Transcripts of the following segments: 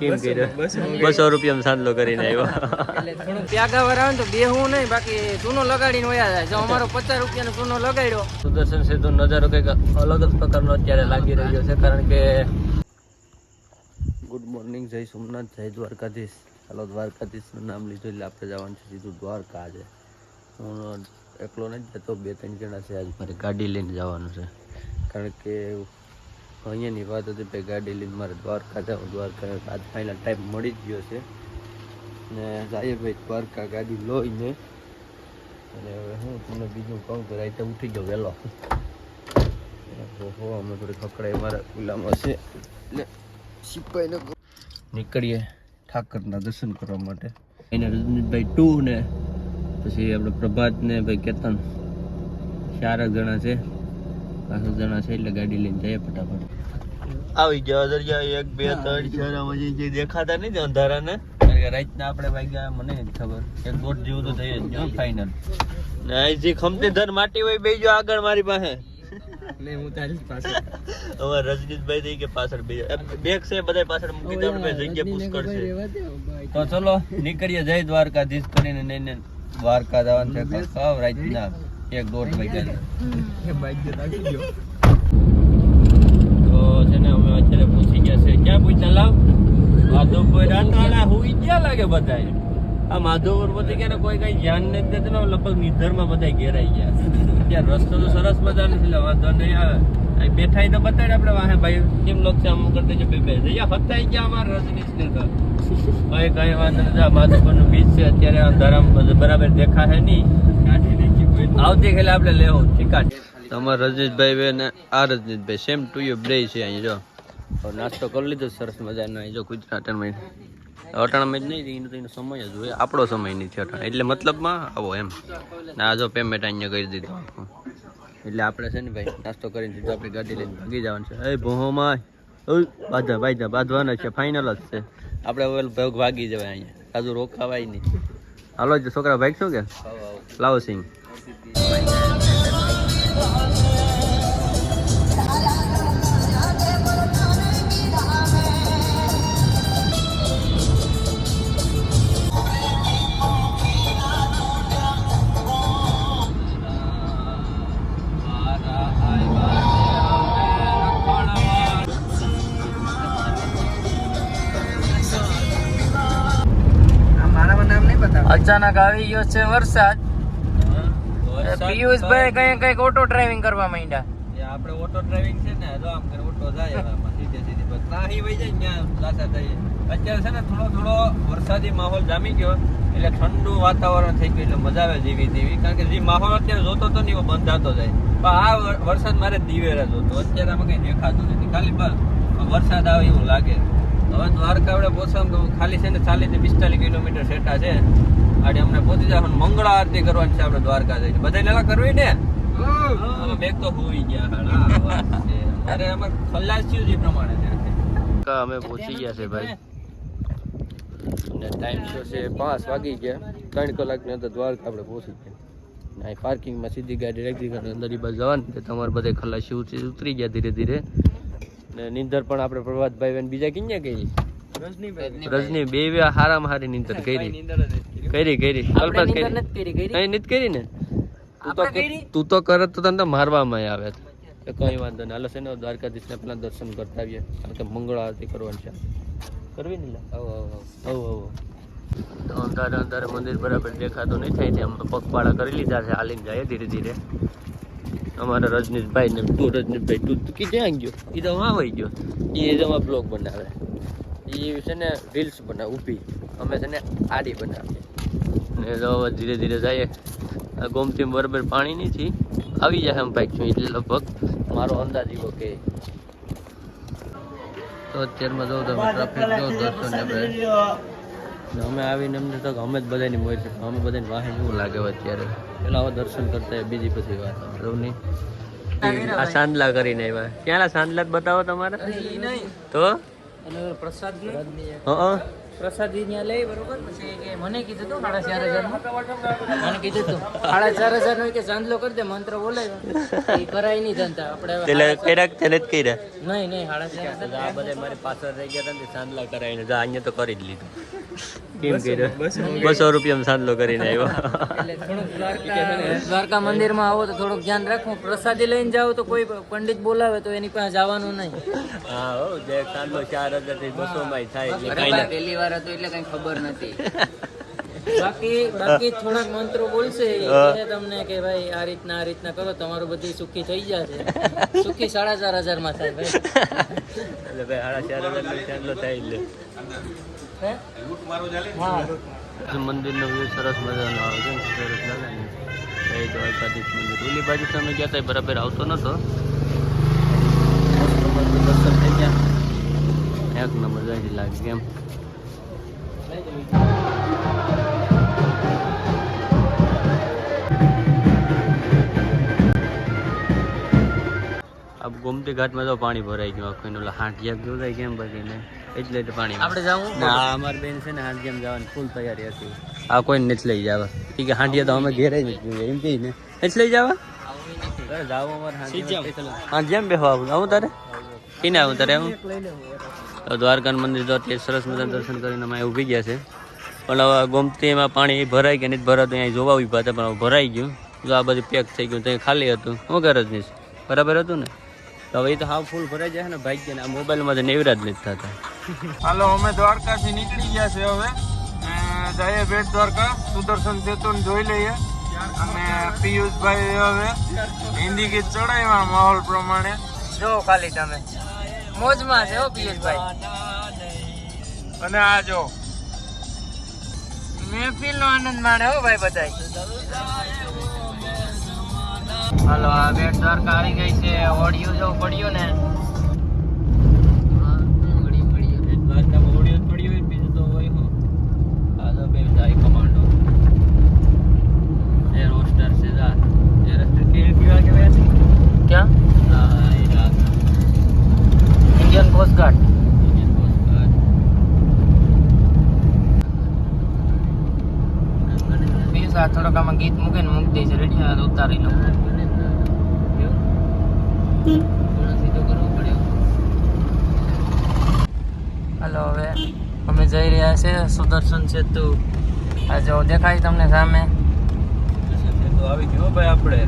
કેમ કર્યો 200 રૂપિયામાં સાંજલો કરીને આવ્યો એટલે ત્યાગા વાર આવે ને તો બેહવું નહીં, બાકી ચૂનો લગાડીને વયા જાય. જો અમારો 50 રૂપિયાનો ચૂનો લગાડ્યો. સુદર્શન સેતુ નજારો કંઈક અલગ જ પ્રકારનો અત્યારે લાગી રહ્યો છે, કારણ કે ગુડ મોર્નિંગ, જય સોમનાથ, જય દ્વારકાધીશ. ચાલો દ્વારકાધીશનું નામ લીધું એટલે આપણે જવાનું છે સીધું દ્વારકા. આજે હું એકલો નથી જતો, 2-3 જણા છે. આજે મારે ગાડી લઈને જવાનું છે, કારણ કે અહીંયાની વાત હતી ભાઈ, ગાડી લઈને મારે દ્વારકા જાઉં. દ્વારકા આજ ફાઇનલ ટાઈમ મળી જ ગયો છે ને જઈએ ભાઈ દ્વારકા ગાડી લઈને. અને હવે હું તમને બીજું કહું તો રાતે ઉઠી જાઉં વહેલો. ઓહો, અમે થોડી ખકડાઈ મારા ગુલામાં છે એટલે સિપાહીને નીકળીએ ઠાકરના દર્શન કરવા માટે. એને રજનીશભાઈ 2 ને પછી આપણે પ્રભાત ને ભાઈ કેતન 4 જણા છે, 5 જણા છે એટલે ગાડી લઈને જઈએ ફટાફટ. આવી ગયા દરિયા 1 2 3 4 જે દેખાતા નહીં અંધારા ને, રાતના આપણે વાગ્યા મને નથી ખબર, 1-1.5 જેવું તો થઈ જ ગયું ફાઇનલ. ને જે ખમતી ધર માટી હોય બેજો આગળ મારી પાસે નહીં, હું તારી પાસે. અમાર રજનીશભાઈ થઈ કે પાછળ બેગ છે બધા પાછળ મૂકી દે, આપણે જગ્યા પુષ્કળ છે. તો ચલો નીકળીએ, જય દ્વારકાધીશ કરીને ને દ્વારકા જવાનું છે. કાવ રાતના 1-1.5 વાગ્યા તો છે ને અમે અત્યારે પહોંચી ગયા છે. ક્યાં પૂછતા લાવ માધવપુર રાંટાણા હુઈ ગયા લાગે બધા. આ માધવપુર પછી ગયા ને કોઈ કઈ ધ્યાન નથી દેતું ને, લગભગ નિધરમાં બધા ઘેરાઈ ગયા. ત્યાં રસ્તો તો સરસ મજાનો છે, વાંધો નહીં આવે. બેઠા તો બતાડે આપણે વાહે ભાઈ કેમ લોક છે આમ કરતા છે, બે હતાઈ ગયા અમારા રજનીશ ને. તો કઈ કઈ વાંધો નથી. માધવપુરનું બીચ છે અત્યારે અંધારામ બરાબર દેખાશે નહીં. આવતી ખાલી આપણે લેવું ઠીકા. અમારા રજનીશભાઈ ને આ રજનીશભાઈ સેમ ટુ યુ બ્રે છે. અહીંયા જો નાસ્તો કરી લીધો સરસ મજાનો. અહીં જો ગુજરાતમાં અટાણામાં જ નહીં, એનો સમય જ હોય, આપણો સમય નથી અટાણા, એટલે મતલબમાં આવો એમ. આ જો પેમેન્ટ અહીંયા કરી દીધું એટલે આપણે છે ને ભાઈ નાસ્તો કરીને સીધું આપણી ગાડી લઈને ભાગી જવાનું છે. એ ભોમાં બાંધવાના છે, ફાઇનલ જ છે. આપણે હવે ભાગી જવાય, અહીંયા કાજુ રોકાવાય નહીં. હાલો જ છોકરા ભાઈ શું કે લાવો સિંહ. અચાનક આવી ગયો છે વરસાદ. પિયુષભાઈ કઈ ઓટો ડ્રાઇવિંગ કરવા માંડ્યા. આપણે ઓટો ડ્રાઇવિંગ છે ને, જો આમ કરે ઓટો જાય સીધે સીધી બસ નાહી વઈ જાય ત્યાં લાસા થઈ. અત્યારે છે ને થોડો વરસાદી માહોલ જામી ગયો એટલે ઠંડુ વાતાવરણ થઈ ગયું, એટલે મજા આવે જેવી તેવી. કારણ કે જે માહોલ અત્યારે જોતો હતો ને એવો બંધ થતો જાય, પણ આ વરસાદ મારે દિવેર જ હતો. અત્યારે આમાં કઈ દેખાતું નથી, ખાલી બસ વરસાદ આવે એવું લાગે. હવે દ્વારકા આપણે પહોંચવામાં ખાલી છે ને 40-45 કિલોમીટર સેટા છે. આજે અમને પહોંચી જવાનું, મંગળા આરતી કરવાની છે આપણે દ્વારકા જઈને. બધા લેલા કરવી ને બેગ તો હોઈ ગયા. અરે અમારે ખલ્લાસ થયું છે એ પ્રમાણે અમે પહોંચી ગયા છે ભાઈ. અને ટાઈમ શો છે 5 વાગી ગયા. 3 કલાકની અંદર દ્વારકા આપણે પહોંચી ગયા. અહીં પાર્કિંગમાં સીધી ગાડી રાખી ગઈ, અંદર બસ જવાની. તમારે બધા ખલ્લાસી ઉતરી ગયા ધીરે ધીરે. ને નીંદર પણ આપણે પ્રભાતભાઈ બીજા ક્યાં કરી રજની બે હારામાં હારી નીંદર કરી કલ્પના કરી ને. તું તો કરત તો તને મારવામાં આવે. કઈ વાંધો નહીં, હાલો છે ને દ્વારકાધીશને પેલા દર્શન કરતા આવીએ, કારણ કે મંગળા આરતી કરવાની છે. કરવી ને અંધારે મંદિર બરાબર દેખાતું નહીં થાય, ત્યાં પગપાળા કરી લીધા છે. હાલીને જાય ધીરે ધીરે. અમારા રજનીશભાઈ ને રજનીશભાઈ તું ક્યાં ગયો? એ તો આવી ગયો. એ જમા બ્લોગ બનાવે, એ છે ને રીલ્સ બનાવે ઊભી, અમે છે ને આડી બનાવીએ. ને તો ધીરે ધીરે જઈએ. ગોમતી બરાબર પાણી નથી, આવી જાય એમ બાઈક છું એટલે લગભગ મારો અંદાજ એવો કે. તો અત્યારમાં જો તમે ટ્રાફિક જો દર્શન અમે આવીને અમને તો અમે જ બધાની મોજ છે. અમે બધાને વાહન એવું લાગે અત્યારે, પેલા હવે દર્શન કરતા બીજી પછી વાત નહીં. આ સાંદલા કરીને આવ્યા. ક્યાં સાંદલા બતાવો તમારે તો પ્રસાદ પ્રસાદી ત્યાં લઈ બરોબર પછી કે મને કીધું હતું 4,500 મને કીધું હતું 4,500 નો કે ચાંદલો કરી દે મંત્ર બોલાવ્યો એ કરાય નહીં ધંધા આપણે એટલે કેડાક તેને જ કર્યા નહીં 4,500 આ બધા મારી પાછળ રહી ગયા હતા ને ચાંદલા કરાવીને જા અહીંયા તો કરી જ લીધું કેમ કર્યો 200 રૂપિયામાં ચાંદલો કરીને આવ્યો એટલે થોડુંક દ્વારકા મંદિરમાં આવો તો થોડુંક ધ્યાન રાખવું પ્રસાદી લઈને જાઓ તો કોઈ પંડિત બોલાવે તો એની પાસે જવાનું નહીં હા હો જે ચાંદલો 4,000 થી 200 માં થાય એટલે કાંઈ ના પહેલી વાર હતું એટલે કઈ ખબર નથી બાકી થોડાક મંત્રો બોલશે એ કહે તમને કે ભાઈ આ રીતના કરો તમારું બધી સુખી થઈ જશે સુખી 4,500 માં થાય ભાઈ એટલે ભાઈ 4,500 નો ચાંદલો થાય એટલે હે હા મંદિરનો વ્યૂ સરસ મજાનો આવે છે સરસ લાગે ને એ દ્વારકાધીશ મંદિર ઓલી બાજુ તમે ગયા હતા બરાબર આવતો નતો દર્શન થઈ ગયા એક નંબર જાય લાગે કેમ अब गोमती घाट में तो पानी भराई गयो आखो नो हाटिया गयो થાય કેમ બગીને એટલે તો પાણી આપણે જાવું ના અમાર બેન છે ને હાટિયામ જવાની ફૂલ તૈયારી હતી આ કોઈ નથી લઈ જાવ ઈ કે હાટિયા તો અમે ઘેરે જ એમ કે ને નથી લઈ જાવ અરે જાવ અમાર હાટિયામ બેહવા આવું તારે કીને આવું તારે આવું તો દ્વારકા મંદિર તો તે સરસ મજાના દર્શન કરીને અમે ઊભી ગયા છે પણ હવે ગોમતીમાં પાણી ભરાઈ ગયા નથી ભરાતું અહીં જોવા ઉભા હતા પણ ભરાઈ ગયું જો આ બધું પેક થઈ ગયું ત્યાં ખાલી હતું હું કરે જ નહીં બરાબર હતું ને તો હવે તો હાવ ફૂલ ભરાઈ જાય ને ભાઈ ગયા મોબાઈલમાં તો નેવરા જ નથી થતા હાલો અમે દ્વારકાથી નીકળી ગયા છે હવે જઈએ બેટ દ્વારકા સુદર્શન સેતુ જોઈ લઈએ અને પિયુષભાઈ હવે હિન્દી ગીત ચડાવ્યા માહોલ પ્રમાણે જો ખાલી તમે મોજમાં છે હો પિયુષભાઈ અને આ જો મહેફિલનો આનંદ માણે હો ભાઈ બધાય હાલો આ બેટ દ્વારકા આવી ગઈ છે ઓડિયો જો પડ્યું ને દ્વારકામાં ઓડિયો પડ્યો હોય બીજું તો હોય હો આ તો બે જાય કમાન્ડો એ રોસ્ટર છે જા એ રસ્તે કેવા કે છે ક્યાં હા એ રાત Indian coast guard Indian coast guard Piyush આ થોડોક આમાં ગીત મૂકીને મૂકી દઈશ રેડી આ ઉતારી લઉં સીધો કરવો પડ્યો હાલો હવે અમે જઈ રહ્યા છે સુદર્શન સેતુ આ જો દેખાય તમને સામે તો આવી ગયો ભાઈ આપણે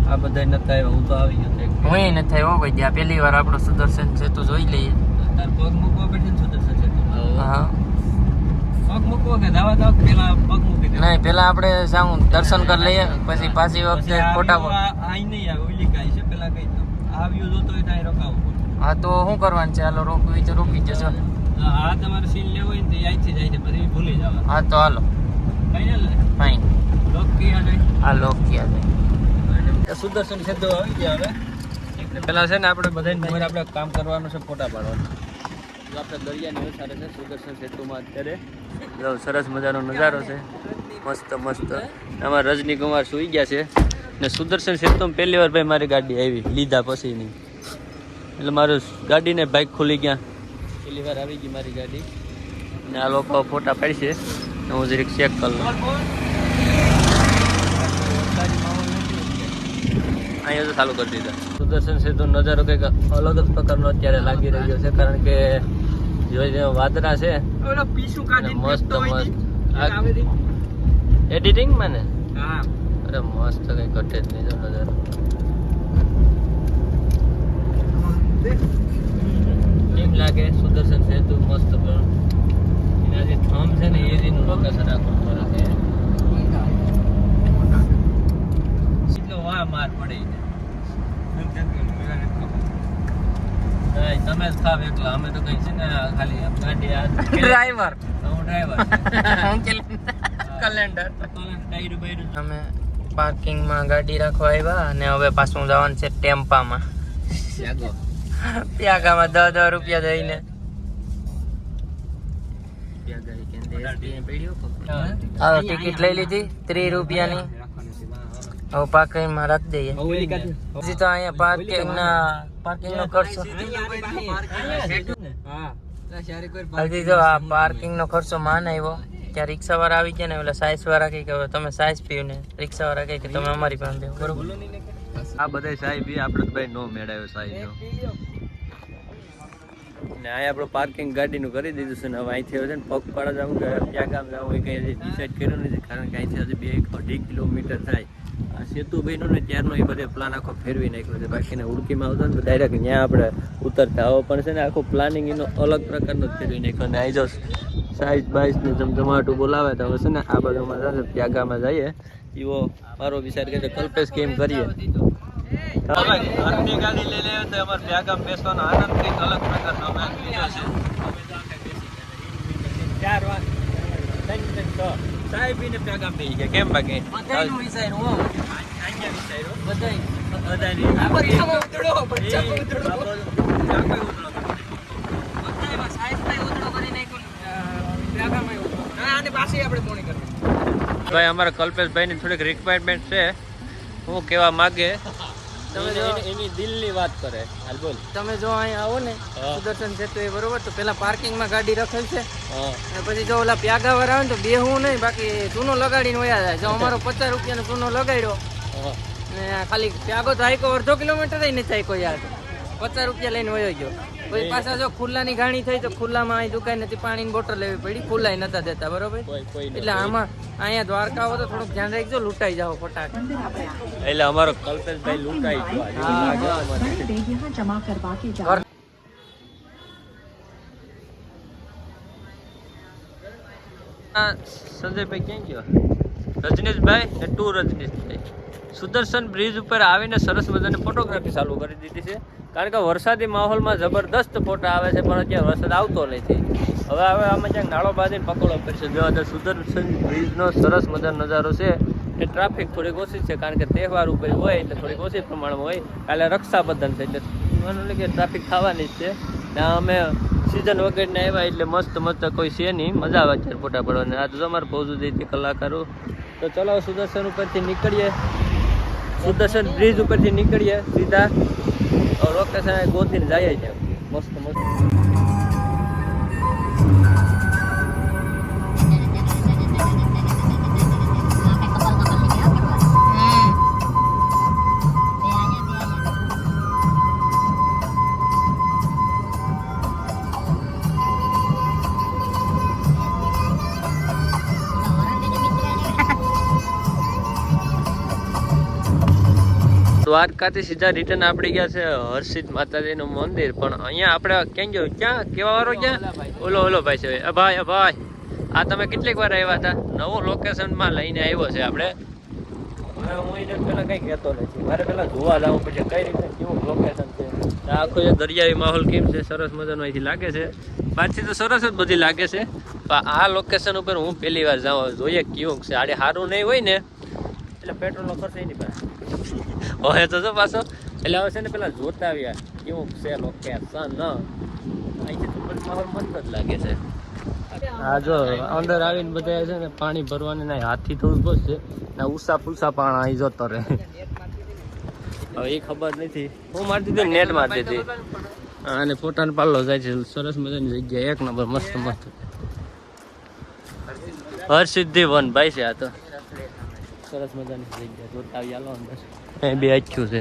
આ બધા નતા આવ્યા હું તો આવી ગયો હું એ નથી આવ્યો ભાઈ ત્યાં પહેલી વાર આપણો સુદર્શન સેતુ જોઈ લઈએ તાર પગ મૂકવા પડશે ને સુદર્શન સેતુ હા પગ મૂકવો કે દાવા દાવ પેલા પગ મૂકી દે નહીં પેલા આપણે જાઉં દર્શન કરી લઈએ પછી પાછી વખતે ફોટા આઈ નહીં આવે ઓલી કાઈ છે પેલા કઈ તો આ વ્યૂ જોતો હોય ત્યાં રોકાવું પડે હા તો શું કરવાનું છે હાલો રોકવી તો રોકી જશો આ તમારે સીન લેવો હોય ને તો અહીંથી જાય છે પછી ભૂલી જવા હા તો હાલો ફાઇનલ ફાઇન લોક કિયા જાય આ લોક ક્યાં જાય સુદર્શન સેતુ આવી ગયા હવે પેલા છે ને આપણે બધાને ખબર આપણે કામ કરવાનું છે ફોટા પાડવાનું તો આપણે દરિયાની વસારે છે સુદર્શન સેતુમાં અત્યારે જો સરસ મજાનો નજારો છે મસ્ત મસ્ત આમાં રજનીકુમાર સુઈ ગયા છે ને સુદર્શન સેતુમાં પહેલી વાર ભાઈ મારી ગાડી આવી લીધા પછી નહીં એટલે મારું ગાડીને બાઇક ખુલી ગયા પહેલી વાર આવી ગઈ મારી ગાડી ને આ લોકો ફોટા પાડશે હું જરીક ચેક કરી લઉં અહીંયા તો ચાલુ કરી દીધા સુદર્શન સેતુ નજારો કંઈક અલગ જ પ્રકારનો અત્યારે લાગી રહ્યો છે કારણ કે જે વાદળા છે મસ્ત એડિટિંગ માં ને અરે મસ્ત કઈ ઘટે જ નહીં જો નજારો ઠીક લાગે સુદર્શન સેતુ મસ્ત પણ એના જે થંભ છે ને એ રીતનું લોકેશન રાખવું પડે એટલો વાહ માર પડે તમે જ ખાવ એકલા અમે તો કઈ છે ને ખાલી ગાડી ડ્રાઈવર હું ડ્રાઈવર કેલેન્ડર ટાયર બાયર અમે પાર્કિંગમાં ગાડી રાખવા આવ્યા અને હવે પાછું જવાનું છે ટેમ્પામાં પ્યાગામાં 10 રૂપિયા દઈને હા ટિકિટ લઈ લીધી 30 રૂપિયાની હવે પાર્કિંગમાં રાખી દઈએ હજી તો અહીંયા પાર્કિંગ નો ખર્ચો હજી જો આ પાર્કિંગ નો ખર્ચો માન આવ્યો ત્યાં રિક્ષા વાળા આવી ગયા ને ઓલા સાઈઝ વાળા કહે કે હવે તમે સાઈઝ પીવ ને રિક્ષા વાળા કહે કે તમે અમારી પાસે દેવો બરોબર. આ બધા સાહેબ આપણે તો ભાઈ નો મેળાયો સાહેબ નો ને આ આપણું પાર્કિંગ ગાડીનું કરી દીધું છે ને હવે અહીંથી હવે છે ને પગપાળા જવું કે ક્યાં ગામ જવું એ કંઈ ડિસાઈડ કર્યું નથી કારણ કે અહીંથી હજી 2.5 કિલોમીટર થાય. આ સેતુભાઈનો ને ત્યારનો એ બધે પ્લાન આખો ફેરવી નાખ્યો છે બાકીને ઉડકીમાં આવતો ને તો ડાયરેક્ટ ત્યાં આપણે ઉતરતા હવે પણ છે ને આખું પ્લાનિંગ એનો અલગ પ્રકારનો જ ફેરવી નાખ્યો ને અહીં જો સાઈઝ બાઈઝ ને જમજમાટું બોલાવે તો હવે છે ને આ બાજુમાં જશે ત્યાગામાં જઈએ એવો મારો વિચાર કે કલ્પેશ કેમ કરીએ. ઘરની ગાડી લઈ લે તો અમારે ત્યાગામ બેસવાનો આનંદ કંઈક અલગ પ્રકારનો અમે લીધો છે. 4 વાગે સાહેબ ને ત્યાગામ બેસી ગયા કેમ બાકી અહીંયા વિચાર્યું ભાઈ અમારા કલ્પેશભાઈ ની થોડીક રિક્વાયરમેન્ટ છે હું કેવા માંગે તમે જો એની દિલની વાત કરે હાલ બોલ. તમે જો અહીંયા આવો ને સુદર્શન સેતુ એ બરોબર તો પેલા પાર્કિંગમાં ગાડી રખેલ છે અને પછી જો ઓલા પ્યાગા વાળા આવે ને તો બેહવું નહીં બાકી ચૂનો લગાડીને વયા જાય. જો અમારો 50 રૂપિયાનો ચૂનો લગાડ્યો ને ખાલી પ્યાગો તો હાઈકો 1/2 કિલોમીટર નથી હાઈકો યાર 50 રૂપિયા લઈને વયો ગયો. પછી પાછા જો ખુલ્લાની ગાડી થઈ તો ખુલ્લામાં અહીં દુકાન નથી પાણીની બોટલ લેવી પડી ખુલ્લા નતા દેતા બરોબર. એટલે આમાં અહીંયા દ્વારકા આવો તો થોડુંક ધ્યાન રાખજો લૂંટાઈ જાઓ ફટાક. એટલે અમારો કલ્પેશભાઈ લૂંટાઈ ગયો. સંજયભાઈ ક્યાં ગયો? રજનીશભાઈ ને ટુ રજનીશભાઈ સુદર્શન બ્રિજ ઉપર આવીને સરસ મજાની ફોટોગ્રાફી ચાલુ કરી દીધી છે કારણ કે વરસાદી માહોલમાં જબરદસ્ત ફોટા આવે છે પણ અત્યારે વરસાદ આવતો નથી. હવે આમાં ક્યાંક નાળો બાંધીને પકોડો કરશે. જો સુદર્શન બ્રિજનો સરસ મજાનો નજારો છે એ ટ્રાફિક થોડીક ઓછી છે કારણ કે તહેવાર ઉપર હોય એટલે થોડીક ઓછી પ્રમાણમાં હોય. કાલે રક્ષાબંધન છે એટલે માનો કે ટ્રાફિક થવાની જ છે. ત્યાં અમે સિઝન વગેરેને આવ્યા એટલે મસ્ત કોઈ છે નહીં મજા આવે અત્યારે ફોટા પડવાની. આ તો અમારે પહોંચું જઈતી કલાકારો તો ચલો સુદર્શન ઉપરથી નીકળીએ સુદર્શન બ્રિજ ઉપરથી નીકળીએ સીધા લોકેશન ગોતીને જઈએ છે મસ્ત મસ્ત. દ્વારકાથી સીધા રિટર્ન આપડી ગયા છે હર્ષિત માતાજીનું મંદિર પણ અહીંયા આપણે ક્યાં ગયો ક્યાં કેવા વાળો ક્યાં ઓલો ભાઈ છે ભાઈ આ તમે કેટલીક વાર આવ્યા હતા નવું લોકેશનમાં લઈને આવ્યો છે આપણે. હું એને પેલા કઈ કહેતો નથી મારે પેલા જોવા જવું પછી કઈ રીતે કેવું લોકેશન છે આખો જે દરિયાઈ માહોલ કેમ છે સરસ મજાનો અહીંથી લાગે છે. બહારથી તો સરસ જ બધી લાગે છે પણ આ લોકેશન ઉપર હું પહેલી વાર જાઉં જોઈએ કેવું છે. આડે સારું નહીં હોય ને એટલે પેટ્રોલનો ખર્ચ નહીં પડે હોય તો જો પાછો એટલે હવે છે ને પેલા જોતા આવ્યા કેવું છે લોકેશન અહીંથી તો માહોલ મસ્ત જ લાગે છે. હા જો અંદર આવીને બધા છે ને પાણી ભરવાની ના હાથથી થોડું બસ છે ને ઉષા પુષા પાણા અહીં જતો રહે. હવે એ ખબર નથી હું મારી દીધી નેટ મારી દીધી અને ફોટાને પાલ્લો જાય છે સરસ મજાની જગ્યા એક નંબર મસ્ત મસ્ત હરસિદ્ધિ વન ભાઈ છે આ તો સરસ મજાની જગ્યા જોતા આવી હાલો અંદર બે આખ્યું છે.